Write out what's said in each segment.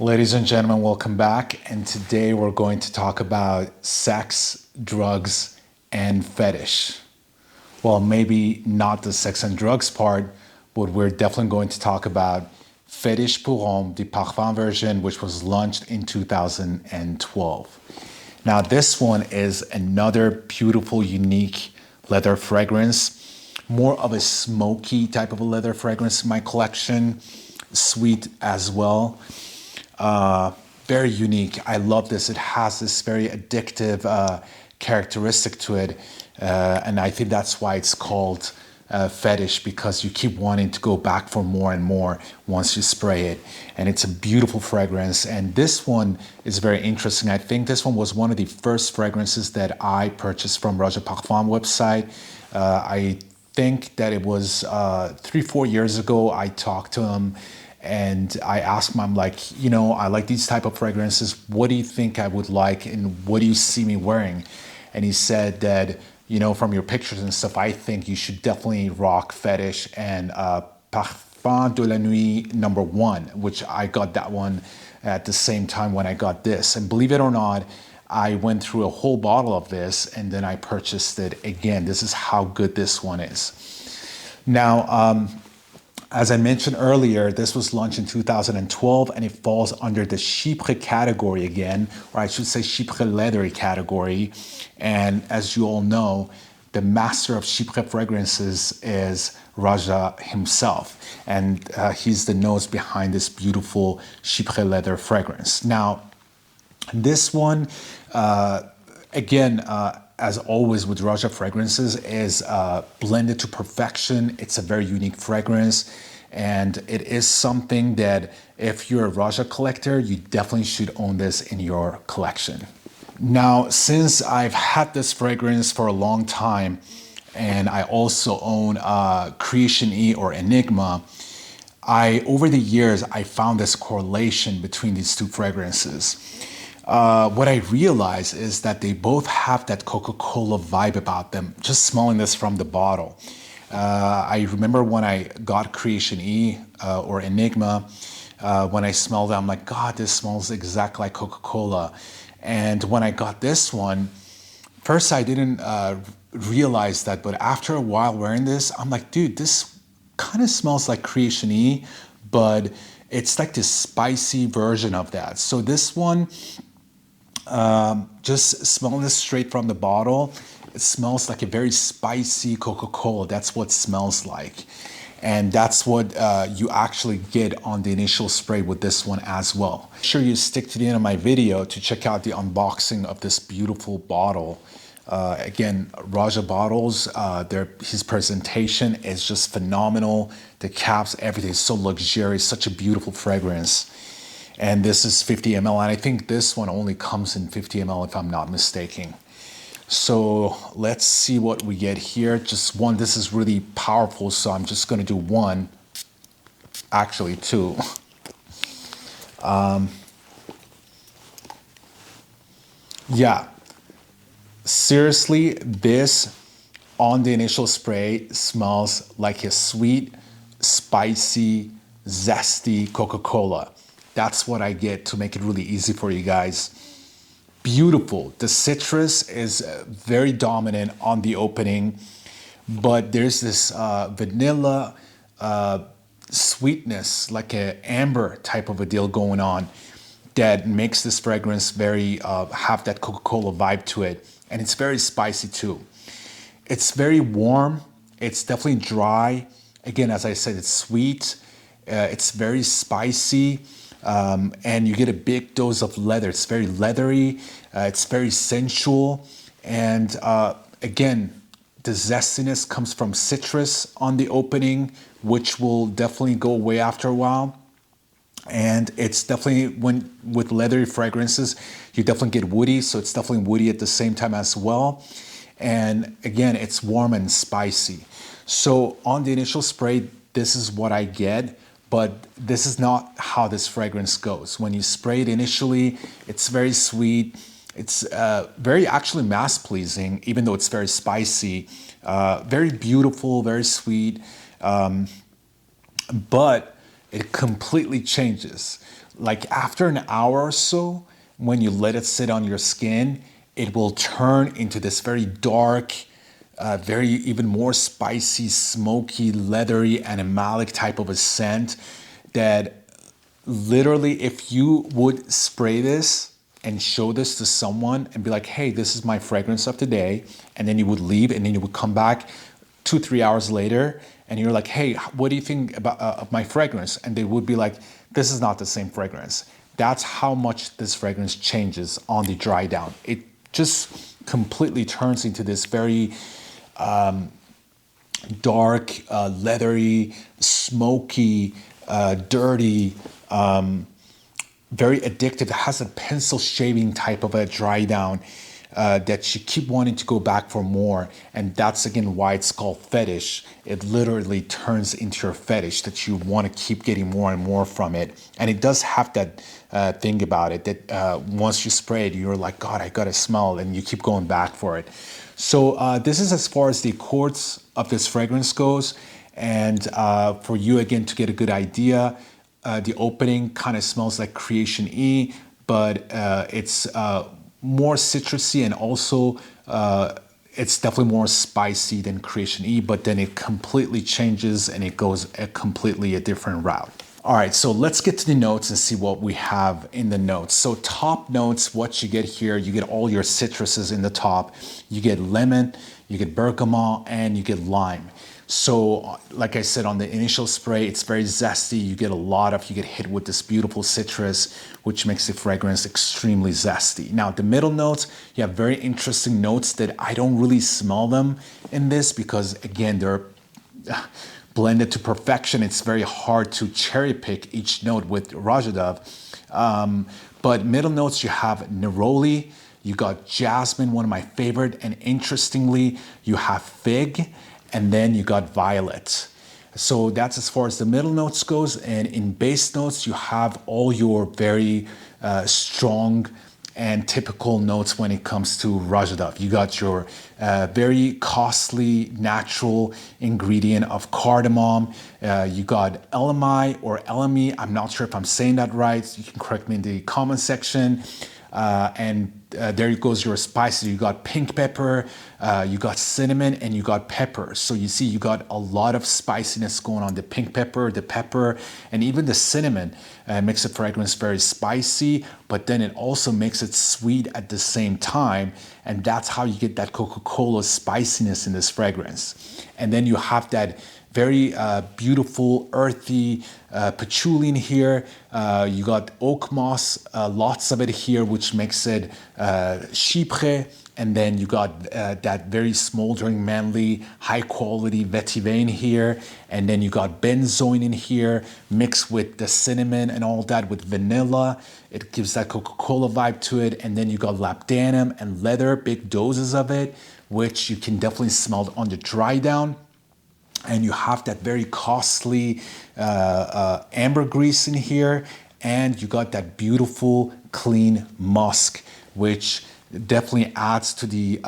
Ladies and gentlemen, welcome back. And today we're going to talk about sex, drugs, and fetish. Well, maybe not the sex and drugs part, but we're definitely going to talk about Fetish pour Homme, the Parfum version, which was launched in 2012. Now, this one is another beautiful, unique leather fragrance, more of a smoky type of a leather fragrance in my collection, sweet as well. Very unique. I love this. It has this very addictive characteristic to it. And I think that's why it's called fetish, because you keep wanting to go back for more and more once you spray it. And it's a beautiful fragrance. And this one is very interesting. I think this one was one of the first fragrances that I purchased from Roja Parfum website. I think that it was 3-4 years ago. I talked to him and I asked him, I'm like, I like these type of fragrances. What do you think I would like and what do you see me wearing? And he said that, from your pictures and stuff, I think you should definitely rock Fetish and Parfum de la Nuit #1, which I got that one at the same time when I got this. And believe it or not, I went through a whole bottle of this and then I purchased it again. This is how good this one is. Now, as I mentioned earlier, this was launched in 2012 and it falls under the Chypre category again, or I should say Chypre leathery category. And as you all know, the master of Chypre fragrances is Roja himself. And he's the nose behind this beautiful Chypre leather fragrance. Now, this one, again, as always with Roja fragrances, is blended to perfection. It's a very unique fragrance, and it is something that if you're a Roja collector, you definitely should own this in your collection. Now, since I've had this fragrance for a long time, and I also own Creation E or Enigma, over the years, I found this correlation between these two fragrances. What I realized is that they both have that Coca-Cola vibe about them, just smelling this from the bottle. I remember when I got Creation E or Enigma, when I smelled it, I'm like, God, this smells exactly like Coca-Cola. And when I got this one, first I didn't realize that, but after a while wearing this, I'm like, dude, this kind of smells like Creation E, but it's like this spicy version of that. So this one, just smelling this straight from the bottle, it smells like a very spicy Coca-Cola. That's what it smells like. And that's what you actually get on the initial spray with this one as well. Make sure you stick to the end of my video to check out the unboxing of this beautiful bottle. Again, Roja bottles, his presentation is just phenomenal. The caps, everything is so luxurious, such a beautiful fragrance. And this is 50 ml, and I think this one only comes in 50 ml if I'm not mistaken. So let's see what we get here. Just one, this is really powerful, so I'm just gonna do one, actually two. Yeah, seriously, this on the initial spray smells like a sweet, spicy, zesty Coca-Cola. That's what I get to make it really easy for you guys. Beautiful. The citrus is very dominant on the opening, but there's this vanilla sweetness, like an amber type of a deal going on that makes this fragrance very, have that Coca-Cola vibe to it. And it's very spicy too. It's very warm. It's definitely dry. Again, as I said, it's sweet. It's very spicy. And you get a big dose of leather. It's very leathery, it's very sensual, and again, the zestiness comes from citrus on the opening, which will definitely go away after a while. And it's definitely, with leathery fragrances, you definitely get woody, so it's definitely woody at the same time as well. And again, it's warm and spicy. So on the initial spray, this is what I get. But this is not how this fragrance goes. When you spray it initially, it's very sweet. It's very actually mass-pleasing, even though it's very spicy. Very beautiful, very sweet. But it completely changes like after an hour or so, when you let it sit on your skin, it will turn into this very dark, very even more spicy, smoky, leathery, animalic type of a scent that literally, if you would spray this and show this to someone and be like, hey, this is my fragrance of the day, and then you would leave and then you would come back 2-3 hours later and you're like, hey, what do you think about of my fragrance? And they would be like, this is not the same fragrance. That's how much this fragrance changes on the dry down. It just completely turns into this very dark, leathery, smoky, dirty, very addictive. It has a pencil shaving type of a dry down that you keep wanting to go back for more. And that's again why it's called fetish. It literally turns into your fetish that you want to keep getting more and more from it. And it does have that thing about it that once you spray it, you're like, God, I got to smell, and you keep going back for it. So this is as far as the chords of this fragrance goes. And for you, again, to get a good idea, the opening kind of smells like Creation E, but it's more citrusy, and also it's definitely more spicy than Creation E, but then it completely changes and it goes a different route. All right, so let's get to the notes and see what we have in the notes. So top notes, what you get here, you get all your citruses in the top. You get lemon, you get bergamot, and you get lime. So like I said, on the initial spray, it's very zesty. You get hit with this beautiful citrus, which makes the fragrance extremely zesty. Now, the middle notes, you have very interesting notes that I don't really smell them in this because, again, they're blended to perfection. It's very hard to cherry pick each note with Roja. But middle notes, you have neroli, you got jasmine, one of my favorite, and interestingly, you have fig, and then you got violet. So that's as far as the middle notes goes. And in base notes, you have all your very strong and typical notes when it comes to Roja. You got your very costly natural ingredient of cardamom. You got elemi or elemi. I'm not sure if I'm saying that right. You can correct me in the comment section. There goes your spices. You got pink pepper, you got cinnamon, and you got pepper. So you see, you got a lot of spiciness going on. The pink pepper, the pepper, and even the cinnamon makes the fragrance very spicy, but then it also makes it sweet at the same time. And that's how you get that Coca-Cola spiciness in this fragrance. And then you have that very beautiful, earthy patchouli in here. You got oak moss, lots of it here, which makes it chypre. And then you got that very smoldering, manly, high quality vetiver in here. And then you got benzoin in here, mixed with the cinnamon and all that with vanilla. It gives that Coca-Cola vibe to it. And then you got labdanum and leather, big doses of it, which you can definitely smell on the dry down. And you have that very costly ambergris in here. And you got that beautiful, clean musk, which definitely adds to the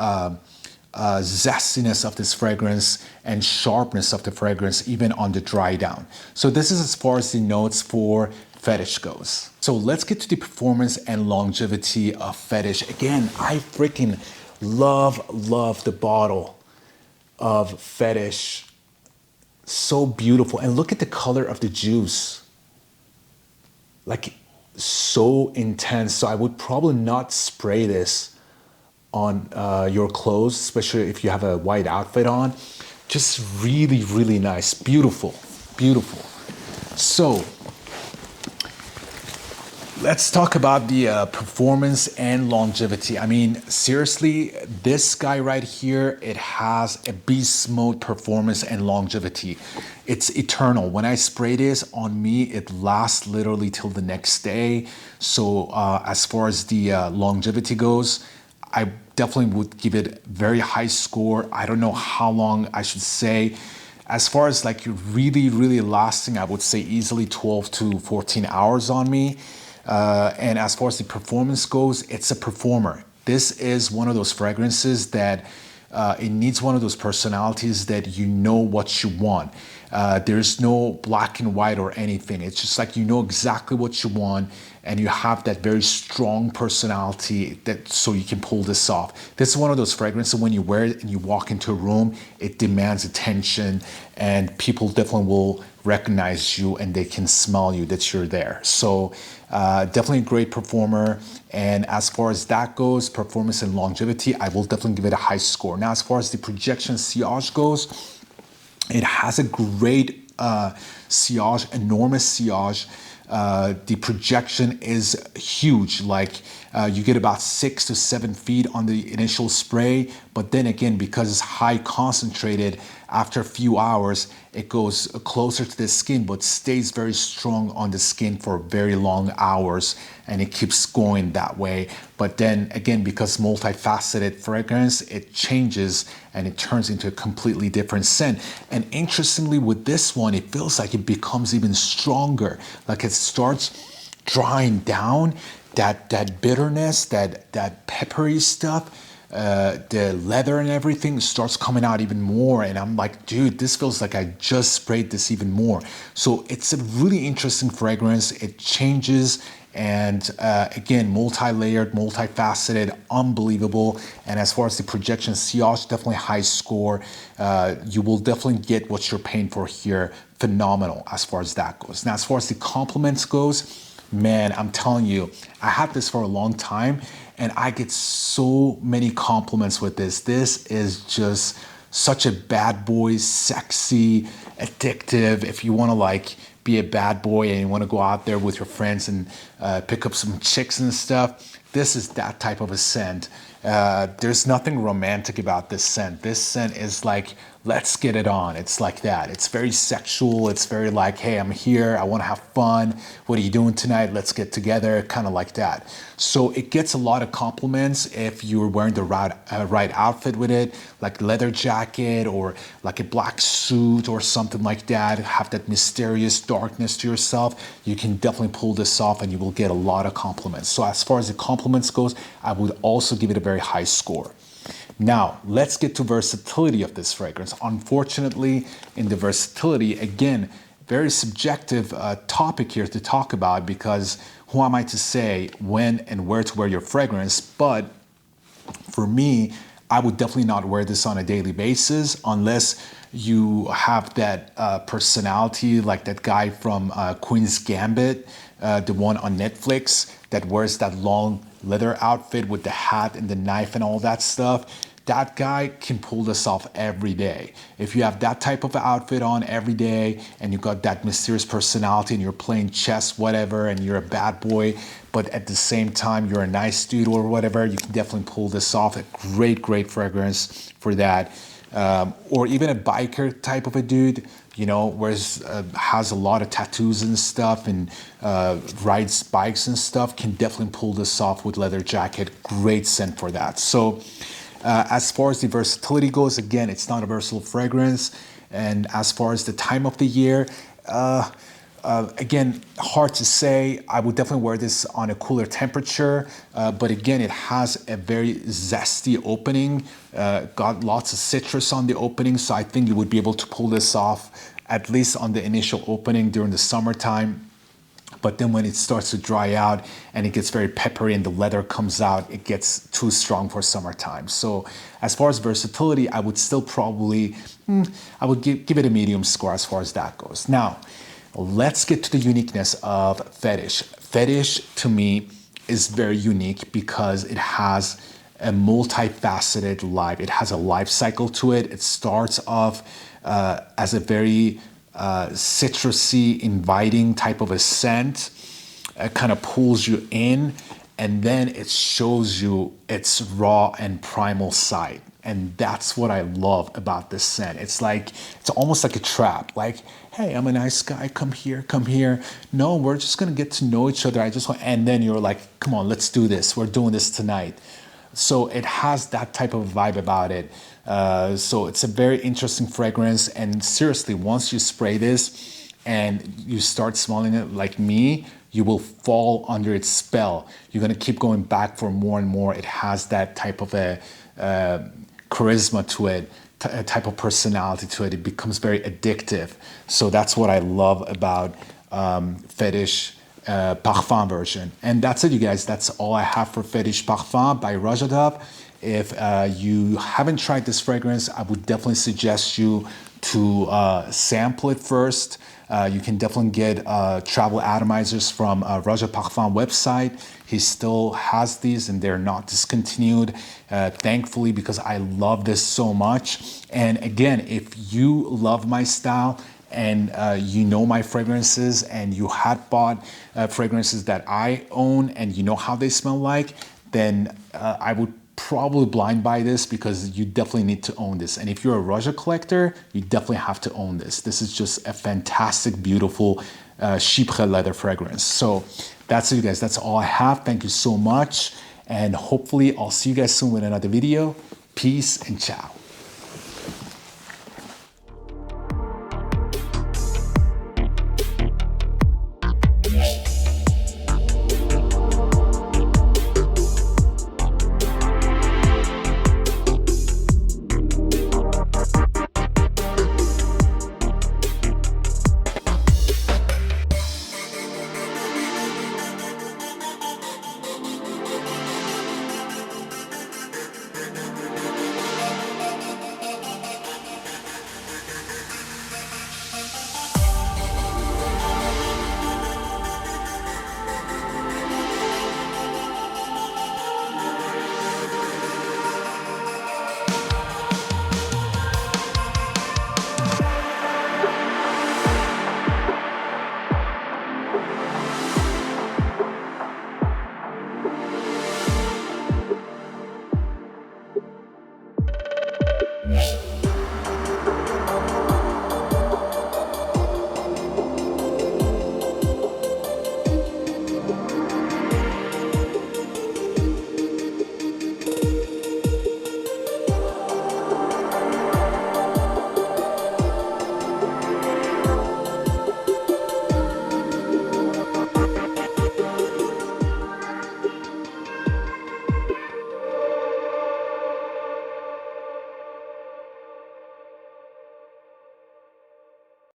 zestiness of this fragrance and sharpness of the fragrance, even on the dry down. So this is as far as the notes for Fetish goes. So let's get to the performance and longevity of Fetish. Again, I freaking love the bottle of Fetish. So beautiful. And look at the color of the juice. Like, so intense. So I would probably not spray this on your clothes, especially if you have a white outfit on. Just really nice. Beautiful. So let's talk about the performance and longevity. I mean, seriously, this guy right here, it has a beast mode performance and longevity. It's eternal. When I spray this on me, it lasts literally till the next day. So as far as the longevity goes, I definitely would give it a very high score. I don't know how long I should say. As far as like really lasting, I would say easily 12 to 14 hours on me. And as far as the performance goes, it's a performer. This is one of those fragrances that it needs one of those personalities that you know what you want. There's no black and white or anything. It's just like you know exactly what you want, and you have that very strong personality that so you can pull this off. This is one of those fragrances when you wear it and you walk into a room, it demands attention, and people definitely will recognize you and they can smell you that you're there. So definitely a great performer. And as far as that goes, performance and longevity, I will definitely give it a high score. Now, as far as the projection sillage goes, it has a great sillage, enormous sillage. The projection is huge, like you get about 6 to 7 feet on the initial spray, but then again, because it's high concentrated, after a few hours it goes closer to the skin but stays very strong on the skin for very long hours, and it keeps going that way. But then again, because multifaceted fragrance, it changes and it turns into a completely different scent. And interestingly, with this one, it feels like it becomes even stronger, like it starts drying down that bitterness, that peppery stuff. The leather and everything starts coming out even more, and I'm like, dude, this feels like I just sprayed this even more. So it's a really interesting fragrance. It changes, and again, multi-layered, multifaceted, unbelievable. And as far as the projection sillage, definitely high score. You will definitely get what you're paying for here. Phenomenal as far as that goes. Now, as far as the compliments goes, man, I'm telling you, I had this for a long time and I get so many compliments with this. This is just such a bad boy, sexy, addictive. If you want to like be a bad boy and you want to go out there with your friends and pick up some chicks and stuff, this is that type of a scent. There's nothing romantic about this scent. This scent is like, let's get it on. It's like that. It's very sexual. It's very like, hey, I'm here. I want to have fun. What are you doing tonight? Let's get together. Kind of like that. So it gets a lot of compliments if you're wearing the right outfit with it, like leather jacket or like a black suit or something like that. Have that mysterious darkness to yourself. You can definitely pull this off and you will get a lot of compliments. So as far as the compliments goes, I would also give it a very high score. Now, let's get to versatility of this fragrance. Unfortunately, in the versatility, again, very subjective topic here to talk about, because who am I to say when and where to wear your fragrance? But for me, I would definitely not wear this on a daily basis unless you have that personality like that guy from Queen's Gambit, the one on Netflix that wears that long leather outfit with the hat and the knife and all that stuff. That guy can pull this off every day. If you have that type of outfit on every day and you got that mysterious personality and you're playing chess, whatever, and you're a bad boy, but at the same time you're a nice dude or whatever, you can definitely pull this off. A great fragrance for that. Or even a biker type of a dude, you know, has a lot of tattoos and stuff and rides bikes and stuff, can definitely pull this off with leather jacket. Great scent for that. So as far as the versatility goes, again, it's not a versatile fragrance. And as far as the time of the year, again, hard to say. I would definitely wear this on a cooler temperature, but again, it has a very zesty opening, got lots of citrus on the opening, so I think you would be able to pull this off at least on the initial opening during the summertime. But then when it starts to dry out and it gets very peppery and the leather comes out, it gets too strong for summertime. So as far as versatility, I would still probably, I would give it a medium score as far as that goes. Now, let's get to the uniqueness of Fetish. Fetish, to me, is very unique because it has a multifaceted life. It has a life cycle to it. It starts off as a very citrusy, inviting type of a scent. It kind of pulls you in, and then it shows you its raw and primal side. And that's what I love about this scent. It's almost like a trap. Like, hey, I'm a nice guy. Come here, come here. No, we're just gonna get to know each other. And then you're like, come on, let's do this. We're doing this tonight. So it has that type of vibe about it. So it's a very interesting fragrance. And seriously, once you spray this and you start smelling it like me, you will fall under its spell. You're gonna keep going back for more and more. It has that type of a charisma to it, a type of personality to it. It becomes very addictive. So that's what I love about Fetish Parfum version. And that's it, you guys. That's all I have for Fetish Parfum by Roja. If you haven't tried this fragrance, I would definitely suggest you to sample it first. You can definitely get travel atomizers from Roja Parfum website. He still has these and they're not discontinued, thankfully, because I love this so much. And again, if you love my style and you know my fragrances and you had bought fragrances that I own and you know how they smell like, then I would probably blind buy this because you definitely need to own this. And if you're a Roja collector, you definitely have to own this. This is just a fantastic, beautiful chypre leather fragrance. So that's it, you guys. That's all I have. Thank you so much. And hopefully I'll see you guys soon with another video. Peace and ciao.